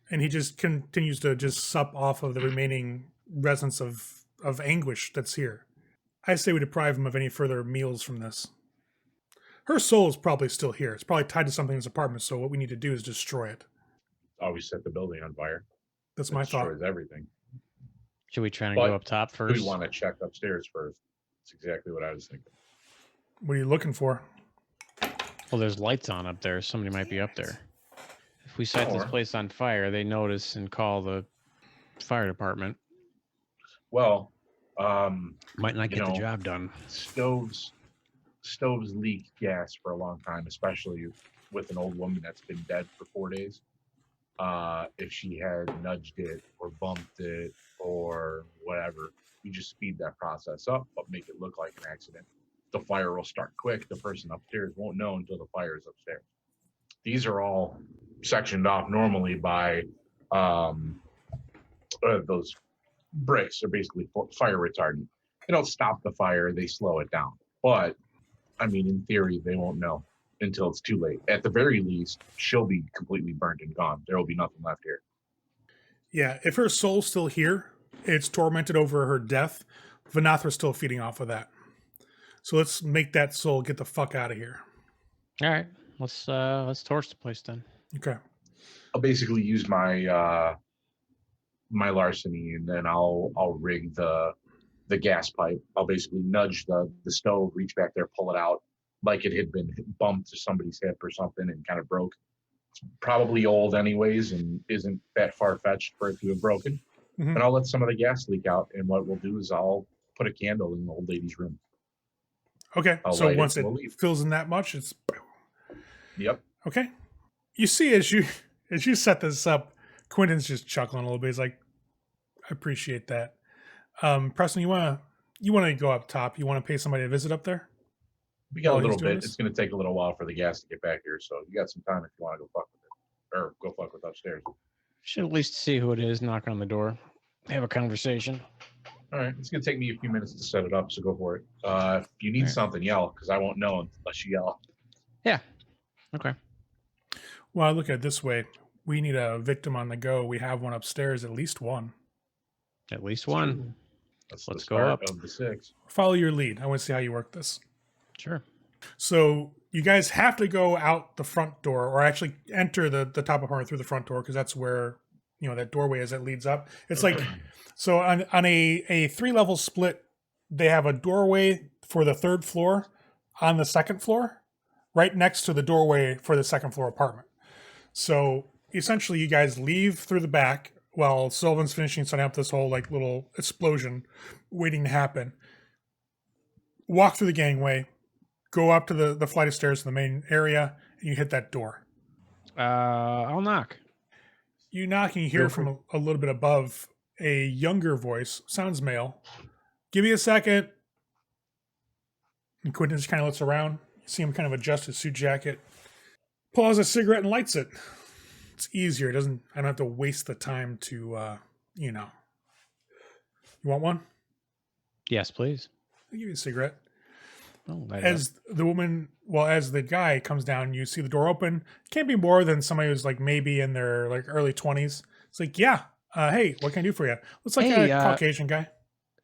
And he just continues to just sup off of the remaining resonance of anguish that's here. I say we deprive him of any further meals from this. Her soul is probably still here. It's probably tied to something in his apartment, so what we need to do is destroy it. Always set the building on fire. That's It my thought. destroys everything. Should we try and But go up top We first? want to check upstairs first. That's exactly what I was thinking. What are you looking for? Well, there's lights on up there. Somebody might be up there. If we set this Or- place on fire, they notice and call the fire department. Well, Might not You get the know, job done. stoves leak gas for a long time, especially with an old woman that's been dead for 4 days. If she had nudged it or bumped it or whatever, you just speed that process up, but make it look like an accident. The fire will start quick. The person upstairs won't know until the fire is upstairs. These are all sectioned off normally by those bricks. They're basically fire retardant. They don't stop the fire, they slow it down. But, I mean, in theory, they won't know until it's too late. At the very least, she'll be completely burnt and gone. There will be nothing left here. Yeah, if her soul's still here, it's tormented over her death. Vanathra's still feeding off of that. So let's make that soul get the fuck out of here. All right, let's torch the place then. Okay. I'll basically use my my larceny, and then I'll rig the gas pipe. I'll basically nudge the stove, reach back there, pull it out like it had been bumped to somebody's hip or something and kind of broke. It's probably old anyways and isn't that far-fetched for it to have broken. Mhm. And I'll let some of the gas leak out, and what we'll do is I'll put a candle in the old lady's room. Okay. I'll So light it once and it we'll leave. fills in that much, it's Yep. okay. You see, as you set this up, Quentin's just chuckling a little bit. He's like, "I appreciate that." Preston, you wanna go up top? You want to pay somebody a visit up there? We got While a he's little doing bit. this? It's going to take a little while for the gas to get back here, so you got some time if you want to go fuck with it, or go fuck with upstairs. Should at least see who it is, knock on the door, have a conversation. All right, it's going to take me a few minutes to set it up, so go for it. If you need All right. something, yell, because I won't know unless you yell. Okay. Well, I look at it this way: we need a victim on the go. We have one upstairs, at least one. At least one. That's Let's the go start up. of the 6. Follow your lead. I want to see how you work this. Sure. So you guys have to go out the front door, or actually enter the top apartment through the front door, because that's where that doorway is that leads up. It's like so on a 3-level split, they have a doorway for the 3rd floor on the 2nd floor, right next to the doorway for the 2nd floor apartment. So essentially, you guys leave through the back while Sylvan's finishing setting up this whole like little explosion waiting to happen. Walk through the gangway, go up to the flight of stairs in the main area, and you hit that door. I'll knock. You knock and you hear from a little bit above a younger voice, sounds male. "Give me a second." And Quentin just kind of looks around. You see him kind of adjust his suit jacket, pulls a cigarette and lights it. It's easier. I don't have to waste the time to, You want one? Yes, please. I'll give you a cigarette. Oh, light it up. As the guy comes down, you see the door open. Can't be more than somebody who's like maybe in their like early 20s. It's like, yeah, hey, what can I do for you? Looks like Hey, a Caucasian guy.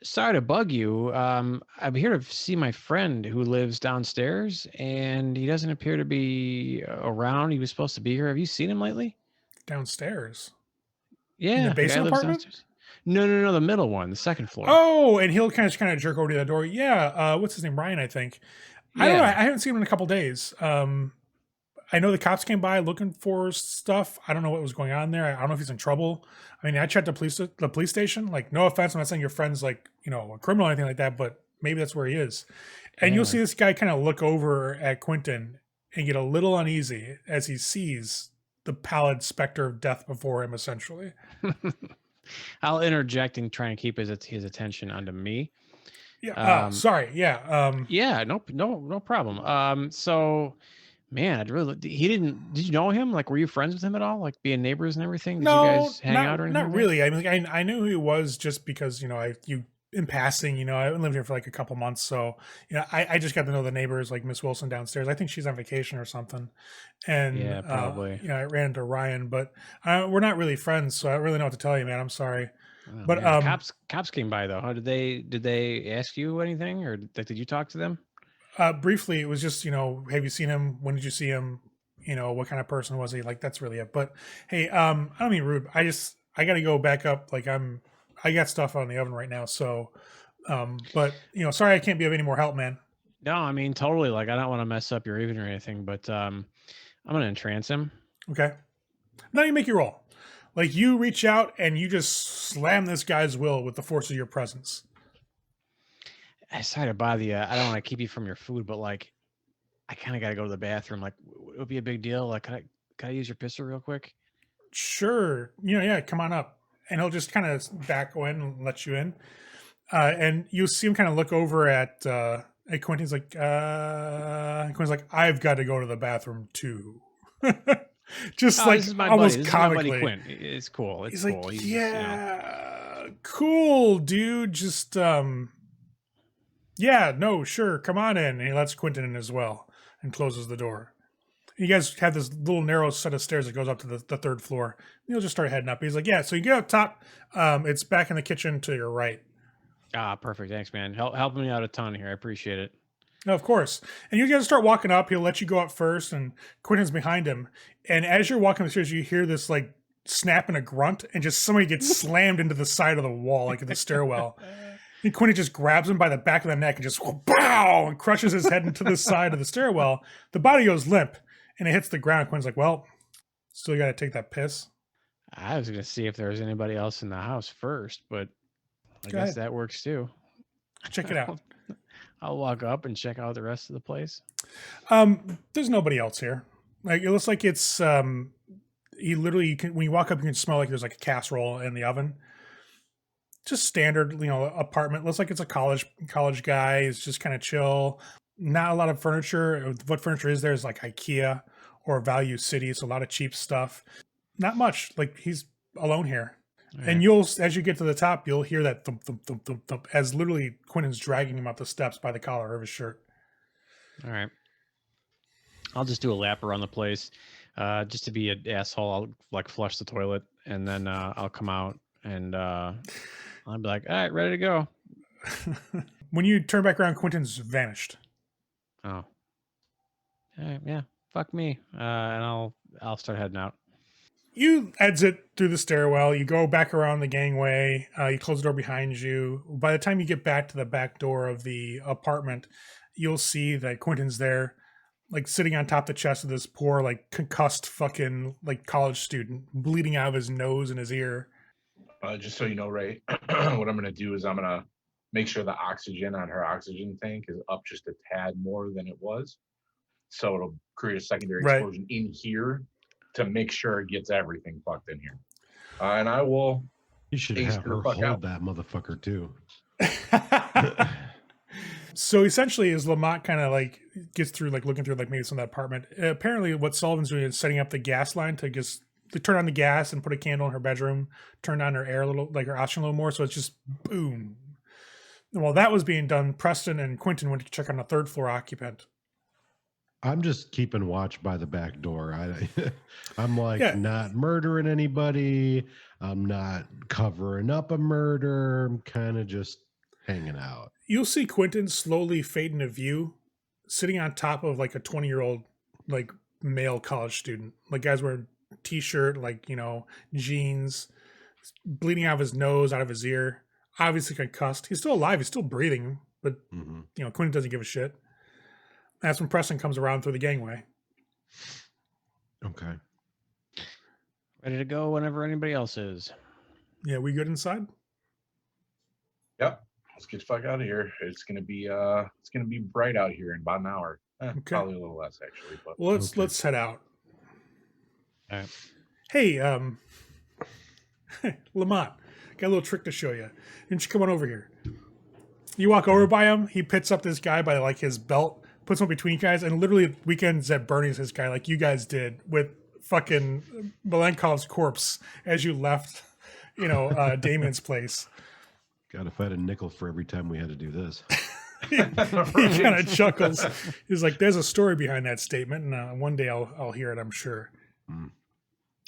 Sorry to bug you. I'm here to see my friend who lives downstairs, and he doesn't appear to be around. He was supposed to be here. Have you seen him lately? Downstairs in the Yeah, the guy who basement lives apartment. downstairs. No, the middle one, the second floor. Oh, and he'll kind of jerk over to the door. Yeah, what's his name? Ryan, I think. I don't know. I Yeah, haven't seen him in a couple days. I know the cops came by looking for stuff. I don't know what was going on there. I don't know if he's in trouble. I mean, I checked the police station. Like, no offense, I'm not saying your friend's like a criminal or anything like that, but maybe that's where he is. And you'll yeah. see this guy kind of look over at Quentin and get a little uneasy as he sees the pallid specter of death before him, essentially. I'll interject and try and keep his attention onto me. Yeah. Sorry. Yeah. Yeah, no problem. So, man, he didn't. Did you know him? Like, were you friends with him at all? Like, being neighbors and everything? Did you No, guys hang out or anything? not really. I mean, like, I knew who he was just because in passing. I lived here for like a couple months, so I just got to know the neighbors, like Miss Wilson downstairs. I think she's on vacation or something, and Yeah, probably. I ran into Ryan, but we're not really friends, so I don't really know what to tell you, man. I'm sorry. Oh, But man, cops came by though. How did they ask you anything, or did you talk to them? briefly, it was just have you seen him? When did you see him? What kind of person was he? Like, that's really it. But hey, I don't mean rude. I got to go back up. Like, I got stuff on the oven right now, so but sorry I can't be of any more help, man. No, I mean totally. Like, I don't want to mess up your evening or anything, but I'm gonna entrance him. Okay. Now you make your roll. Like, you reach out and you just slam this guy's will with the force of your presence. Sorry to bother you. I don't want to keep you from your food, but like, I kind of got to go to the bathroom. Like, it would be a big deal. Like, can I use your pistol real quick? Sure. Yeah, come on up. And he'll just kind of back in and let you in. And you see him kind of look over at Quentin's like, Quentin's like, I've got to go to the bathroom too. Just Oh, like this is my almost buddy. This is my buddy comically. Quint. It's cool. It's He's cool. like, He's yeah, cool, dude. Just yeah, no, sure, come on in. And he lets Quentin in as well and closes the door. You guys have this little narrow set of stairs that goes up to the third floor. You'll just start heading up. He's like, yeah, so you get up top. It's back in the kitchen to your right. perfect. Thanks, man. Helping me out a ton here. I appreciate it. No, of course. And you guys start walking up. He'll let you go up first, and Quentin's behind him. And as you're walking upstairs, you hear this like snap and a grunt, and just somebody gets slammed into the side of the wall, like in the stairwell. And Quentin just grabs him by the back of the neck and just bow and crushes his head into the side of the stairwell. The body goes limp, and it hits the ground. Quentin's like, well, still got to take that piss. I was gonna see if there was anybody else in the house first, but I guess that works too. Check it out. I'll walk up and check out the rest of the place. There's nobody else here. Like, it looks like it's he literally when you walk up, you can smell like there's like a casserole in the oven. Just standard, apartment. Looks like it's a college guy. He's just kind of chill. Not a lot of furniture. What furniture is there is like IKEA or Value City. It's a lot of cheap stuff. Not much. Like, he's alone here. All And right. as you get to the top, you'll hear that thump, thump, thump, thump, thump, as literally Quentin's dragging him up the steps by the collar of his shirt. All right. I'll just do a lap around the place, just to be an asshole. I'll like flush the toilet, and then I'll come out and I'll be like, all right, ready to go. When you turn back around, Quentin's vanished. Oh, all right, yeah, fuck me, and I'll start heading out. You exit through the stairwell. You go back around the gangway. You close the door behind you. By the time you get back to the back door of the apartment, you'll see that Quentin's there, like sitting on top of the chest of this poor, like concussed fucking like college student, bleeding out of his nose and his ear. Just so you know, Ray, what I'm going to do is I'm going to make sure the oxygen on her oxygen tank is up just a tad more than it was. So it'll create a secondary explosion in here to make sure it gets everything fucked in here. And I will. You should have her hold that motherfucker too. So essentially, as Lemont kind of like gets through, like looking through like maybe some of that apartment, apparently what Sullivan's doing is setting up the gas line to turn on the gas and put a candle in her bedroom, turn on her air a little, like her oxygen a little more. So it's just boom. And while that was being done, Preston and Quentin went to check on a third floor occupant. I'm just keeping watch by the back door. I'm like not murdering anybody. I'm not covering up a murder. I'm kind of just hanging out. You'll see Quentin slowly fade into view, sitting on top of like a 20-year-old like male college student. Like guys wearing t-shirt, like, you know, jeans, bleeding out of his nose, out of his ear, obviously concussed. He's still alive, he's still breathing, but you know, Quentin doesn't give a shit. That's when Preston comes around through the gangway. Okay. Ready to go whenever anybody else is. Yeah, we good inside? Yep. Let's get the fuck out of here. It's gonna be bright out here in about an hour. Okay. Probably a little less actually, but Well, let's head out. All right. Hey, Lemont, got a little trick to show you. Why don't you come on over here? You walk over by him, he picks up this guy by like his belt, puts him between you guys, and literally Weekends at Bernie's his guy, like you guys did with fucking Malenkov's corpse as you left, you know, Damon's place. God, if I had a nickel for every time we had to do this. He kind of chuckles. He's like, "There's a story behind that statement, and one day I'll hear it. I'm sure."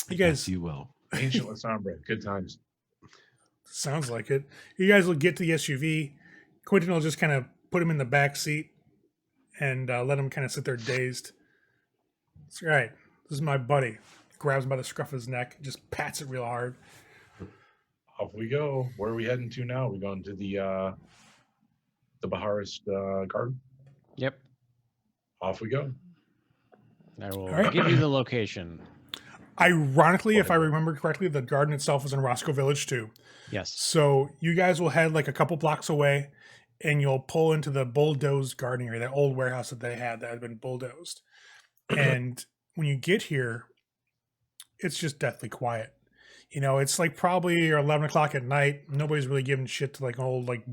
You guys, You will. ancient Lasombra, good times. sounds like it. You guys will get to the SUV. Quentin will just kind of put him in the back seat and let him kind of sit there dazed. It's all right. This is my buddy. Grabs him by the scruff of his neck, just pats it real hard. Off we go. Where are we heading to now? We going to the Bahari's garden? Yep. Off we go. I will right. give you the location. Ironically, if I remember correctly, the garden itself is in Roscoe Village too. Yes. So you guys will head like a couple blocks away, and you'll pull into the bulldozed garden area, that old warehouse that they had that had been bulldozed. And when you get here, it's just deathly quiet. You know, it's like probably 11 o'clock at night. Nobody's really giving shit to like an old like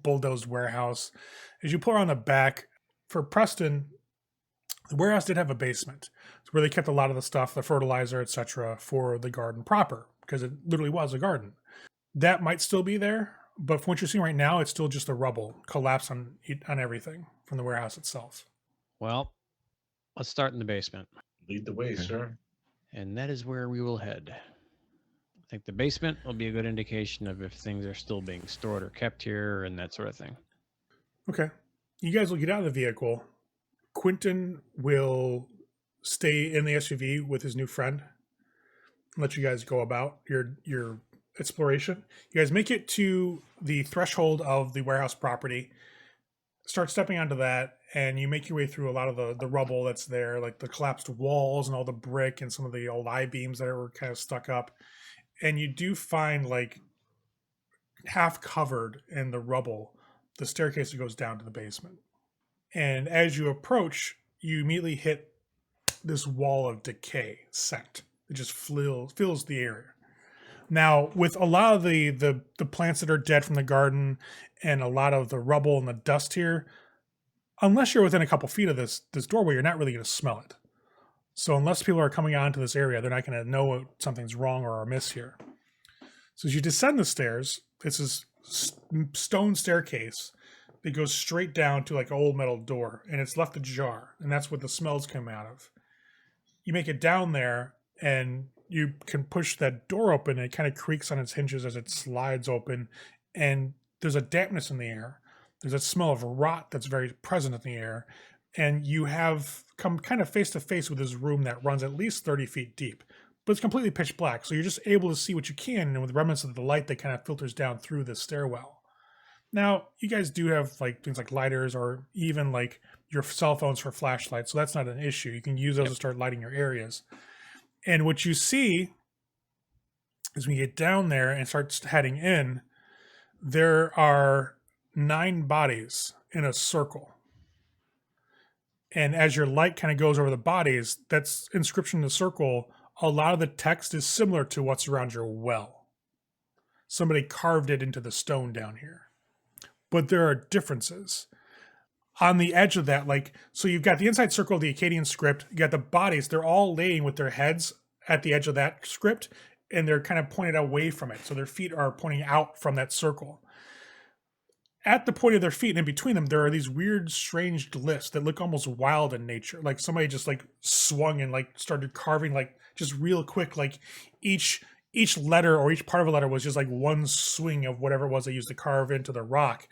bulldozed warehouse. As you pull around the back, for Preston, the warehouse did have a basement. It's where they kept a lot of the stuff, the fertilizer, etc., for the garden proper, because it literally was a garden. That might still be there, but from what you're seeing right now, it's still just a rubble, collapse on everything from the warehouse itself. Well, let's start in the basement. Lead the way, sir. And that is where we will head. I think the basement will be a good indication of if things are still being stored or kept here and that sort of thing. Okay. You guys will get out of the vehicle. Quentin will stay in the SUV with his new friend. Let you guys go about your exploration. You guys make it to the threshold of the warehouse property. Start stepping onto that, and you make your way through a lot of the rubble that's there, like the collapsed walls and all the brick and some of the old I-beams that were kind of stuck up. And you do find, like, half covered in the rubble, the staircase that goes down to the basement. And as you approach, you immediately hit this wall of decay scent. It just fills the area. Now, with a lot of the plants that are dead from the garden and a lot of the rubble and the dust here, unless you're within a couple feet of this doorway, you're not really going to smell it. So unless people are coming onto this area, they're not going to know something's wrong or amiss here. So as you descend the stairs, it's this stone staircase that goes straight down to like an old metal door, and it's left ajar, and that's what the smells come out of. You make it down there, and you can push that door open, and it kind of creaks on its hinges as it slides open, and there's a dampness in the air. There's a smell of rot that's very present in the air, and you have come kind of face to face with this room that runs at least 30 feet deep, but it's completely pitch black, so you're just able to see what you can, and with remnants of the light that kind of filters down through the stairwell. Now, you guys do have like things like lighters or even like your cell phones for flashlights, so that's not an issue. You can use those to start lighting your areas. And what you see is when you get down there and start heading in, there are 9 bodies in a circle. And as your light kind of goes over the bodies, that's inscription in the circle. A lot of the text is similar to what's around your well. Somebody carved it into the stone down here. But there are differences. On the edge of that, like, so you've got the inside circle of the Akkadian script, you got the bodies, they're all laying with their heads at the edge of that script, and they're kind of pointed away from it. So their feet are pointing out from that circle. At the point of their feet and in between them, there are these weird, strange glyphs that look almost wild in nature. Like somebody just like swung and like started carving like just real quick, like each each letter or each part of a letter was just like one swing of whatever it was they used to carve into the rock.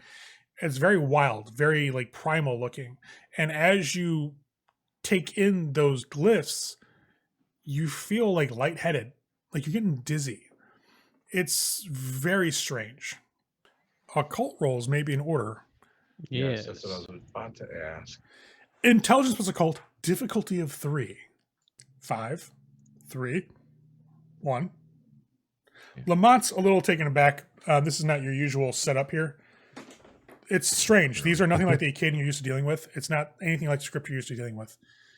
It's very wild, very like primal looking. And as you take in those glyphs, you feel like lightheaded, like you're getting dizzy. It's very strange. Occult rolls may be in order. Yes, that's what I was about to ask. Intelligence plus occult, difficulty of 3. 5, 3, 1. Lamont's a little taken aback. This is not your usual setup here. It's strange. These are nothing like the Acadian you're used to dealing with. It's not anything like script you're used to dealing with.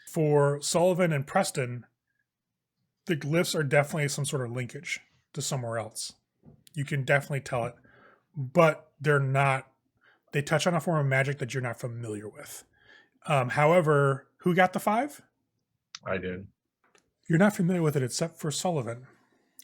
For Sullivan and Preston, the glyphs are definitely some sort of linkage to somewhere else. You can definitely tell it. But they're not. They touch on a form of magic that you're not familiar with. However, who got the 5? I did. You're not familiar with it except for Sullivan,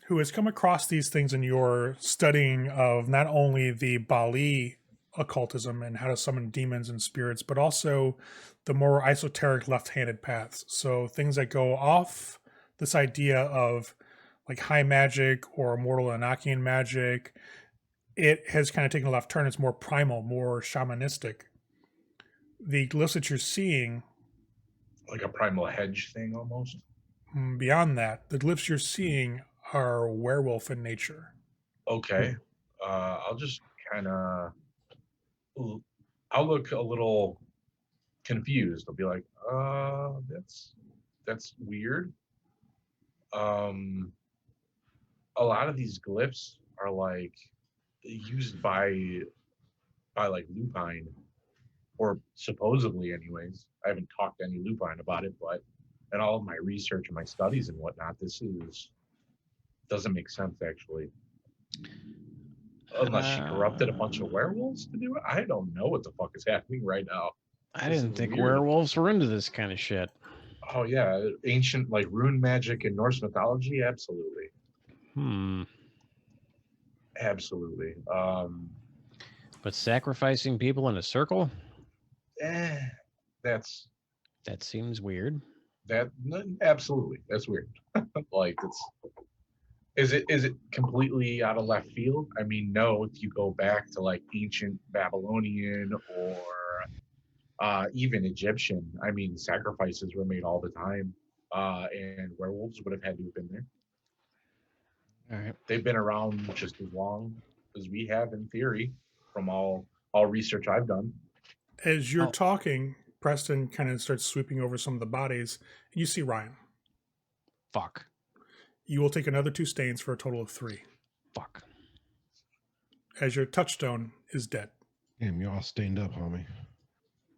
who has come across these things in your studying of not only the Baali occultism and how to summon demons and spirits, but also the more esoteric left-handed paths. So things that go off this idea of like high magic or immortal Enochian magic, it has kind of taken a left turn. It's more primal, more shamanistic. The glyphs that you're seeing, Like a primal hedge thing almost. beyond that, the glyphs you're seeing are werewolf in nature. Okay. I'll just kind of, I'll look a little confused. I'll be like, that's weird. A lot of these glyphs are like used by like lupine, or supposedly anyways. I haven't talked to any lupine about it, but in all of my research and my studies and whatnot, doesn't make sense actually. Unless she corrupted a bunch of werewolves to do it. I don't know what the fuck is happening right now. I didn't think werewolves were into this kind of shit. Oh yeah, ancient like rune magic and Norse mythology, absolutely. Absolutely. But sacrificing people in a circle? That seems weird. Absolutely, that's weird. Like is it completely out of left field? I mean, no. If you go back to like ancient Babylonian or even Egyptian, I mean, sacrifices were made all the time, and werewolves would have had to have been there. All right. They've been around just as long as we have, in theory, from all research I've done. As you're talking, Preston kind of starts sweeping over some of the bodies, and you see Ryan. Fuck. You will take another 2 stains for a total of 3. Fuck. As your touchstone is dead. Damn, you all stained up, homie.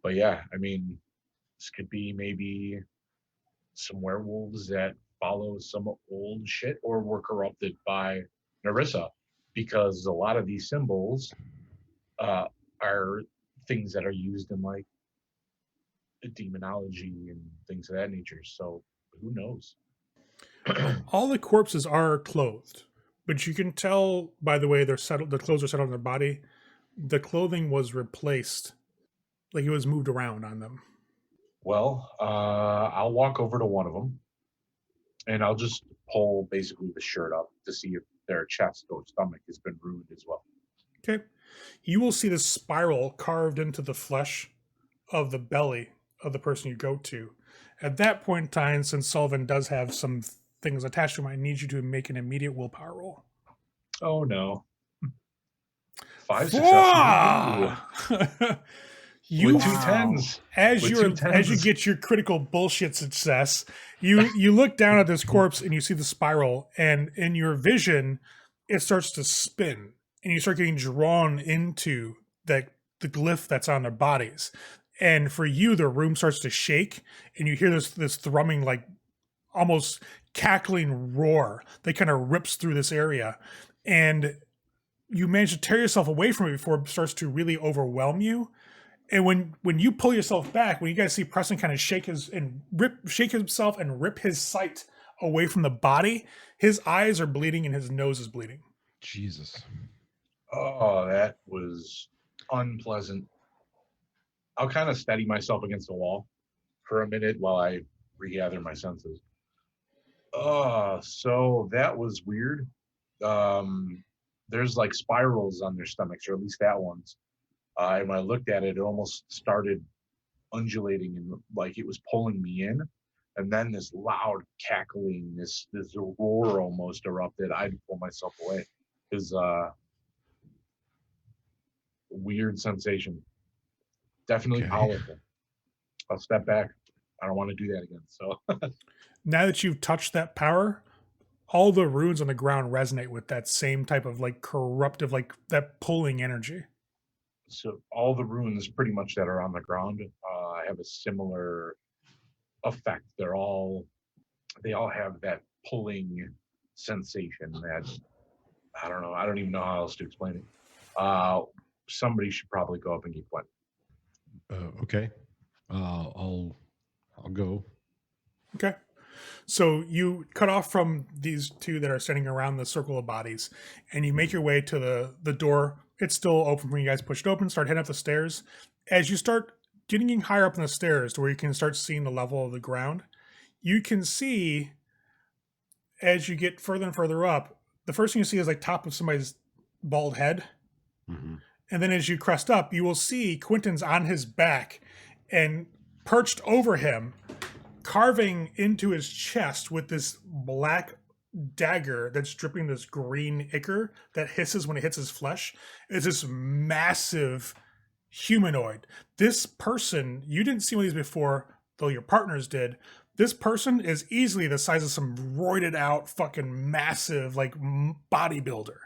But yeah, I mean, this could be maybe some werewolves that follow some old shit or were corrupted by Narissa, because a lot of these symbols are things that are used in like demonology and things of that nature. So who knows? All the corpses are clothed, but you can tell by the way they're settled. The clothes are settled on their body. The clothing was replaced, like it was moved around on them. Well, I'll walk over to one of them, and I'll just pull basically the shirt up to see if their chest or stomach has been ruined as well. Okay. You will see the spiral carved into the flesh of the belly of the person you go to. At that point in time, since Sullivan does have some things attached to him, I need you to make an immediate willpower roll. Oh no. 5 successes. You with 2 10s. As you get your critical bullshit success, you look down at this corpse and you see the spiral, and in your vision, it starts to spin, and you start getting drawn into the glyph that's on their bodies. And for you, the room starts to shake, and you hear this thrumming, like almost cackling roar that kind of rips through this area. And you manage to tear yourself away from it before it starts to really overwhelm you. And when you pull yourself back, when you guys see Preston kind of shake himself and rip his sight away from the body, his eyes are bleeding and his nose is bleeding. Jesus. Oh, that was unpleasant. I'll kind of steady myself against the wall for a minute while I regather my senses. So that was weird. there's like spirals on their stomachs, or at least that one's. And when I looked at it, it almost started undulating and like it was pulling me in. And then this loud cackling, this roar almost erupted. I had to pull myself away. It was a weird sensation. Definitely Okay. powerful. I'll step back. I don't want to do that again. So Now that you've touched that power, all the runes on the ground resonate with that same type of like corruptive, like that pulling energy. so all the runes pretty much that are on the ground have a similar effect. They all have that pulling sensation that I don't know. I don't even know how else to explain it. Somebody should probably go up and get one. Okay. I'll go. Okay. So you cut off from these two that are standing around the circle of bodies, and you make your way to the door. It's still open when you guys push it open, start heading up the stairs. As you start getting higher up in the stairs to where you can start seeing the level of the ground, you can see as you get further and further up, the first thing you see is like top of somebody's bald head. Mm-hmm. And then as you crest up, you will see Quentin's on his back and perched over him, carving into his chest with this black dagger that's dripping this green ichor that hisses when it hits his flesh. It's this massive humanoid. This person, you didn't see one of these before, though your partners did. This person is easily the size of some roided out fucking massive like bodybuilder,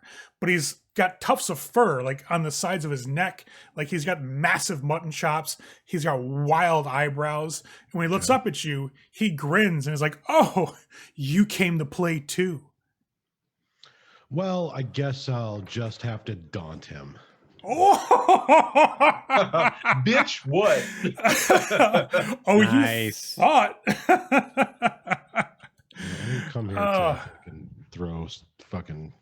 but he's got tufts of fur like on the sides of his neck. Like he's got massive mutton chops. He's got wild eyebrows. And when he looks up at you, he grins and is like, "Oh, you came to play too." Well, I guess I'll just have to daunt him. Oh, Bitch, what? oh, Nice. you thought. I didn't come here to fucking throw fucking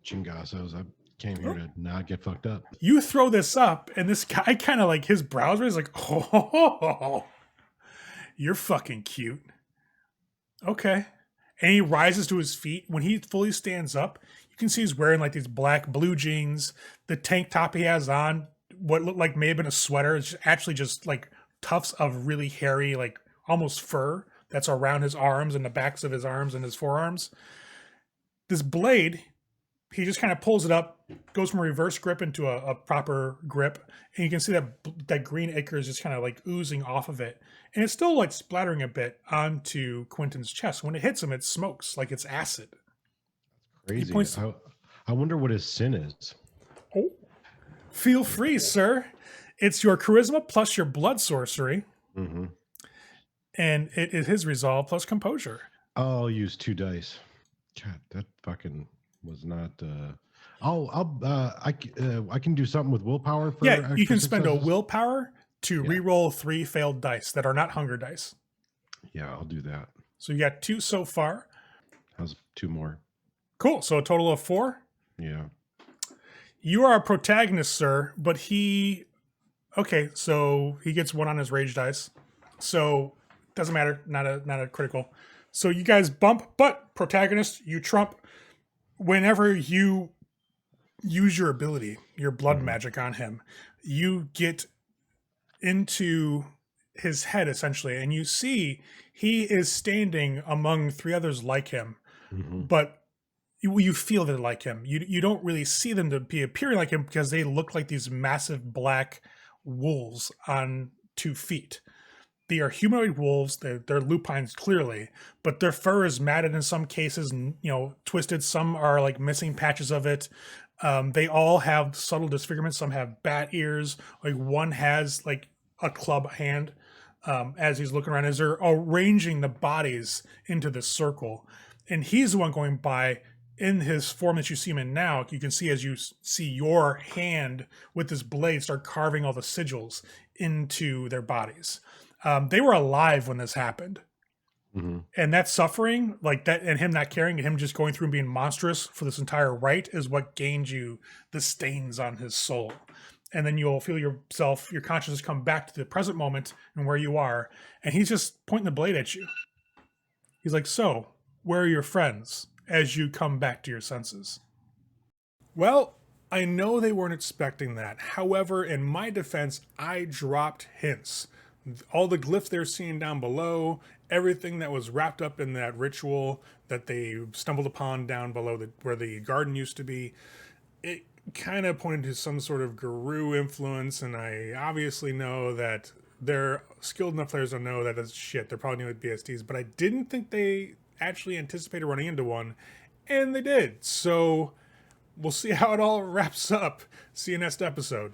chingasos. I came here to not get fucked up. You throw this up, and this guy kind of like his brows raised, like, "Oh, you're fucking cute." Okay. And he rises to his feet. When he fully stands up, you can see he's wearing like these black blue jeans. The tank top he has on, what looked like may have been a sweater, it's actually just like tufts of really hairy, like almost fur that's around his arms and the backs of his arms and his forearms. This blade, he just kind of pulls it up, goes from a reverse grip into a proper grip, and you can see that green ichor is just kind of like oozing off of it, and it's still like splattering a bit onto Quentin's chest. When it hits him, it smokes like it's acid. Crazy. points- I wonder what his sin is. Oh, feel free, sir. It's your charisma plus your blood sorcery, Mm-hmm. and it is his resolve plus composure. I'll use 2 dice. God, that fucking was not. I can do something with willpower. For Yeah, you extra can spend a successes? willpower to Yeah. re-roll 3 failed dice that are not hunger dice. Yeah, I'll do that. So you got 2 so far. How's 2 more? Cool. So a total of 4. Yeah. You are a protagonist, sir, but he... Okay, so he gets 1 on his rage dice. So, doesn't matter. Not a critical. So you guys bump, but protagonist, you trump. Whenever you use your ability, your blood magic on him, you get into his head, essentially, and you see he is standing among 3 others like him, Mm-hmm. but you feel they're like him. You don't really see them to be appearing like him because they look like these massive black wolves on 2 feet. They are humanoid wolves. They're lupines clearly, but their fur is matted in some cases, and twisted. Some are like missing patches of it. They all have subtle disfigurements. Some have bat ears. Like one has like a club hand. As he's looking around, as they're arranging the bodies into this circle, and he's the one going by in his form that you see him in now. You can see as you see your hand with this blade start carving all the sigils into their bodies. They were alive when this happened. Mm-hmm. And that suffering, like that, and him not caring, and him just going through and being monstrous for this entire rite is what gained you the stains on his soul. And then you'll feel your consciousness come back to the present moment and where you are. And he's just pointing the blade at you. He's like, "So, where are your friends?" as you come back to your senses. Well, I know they weren't expecting that. However, in my defense, I dropped hints. All the glyphs they're seeing down below, everything that was wrapped up in that ritual that they stumbled upon down below where the garden used to be, it kind of pointed to some sort of guru influence, and I obviously know that they're skilled enough players to know that that's shit. They're probably new with BSDs, but I didn't think they actually anticipated running into one, and they did. So we'll see how it all wraps up. See you next episode.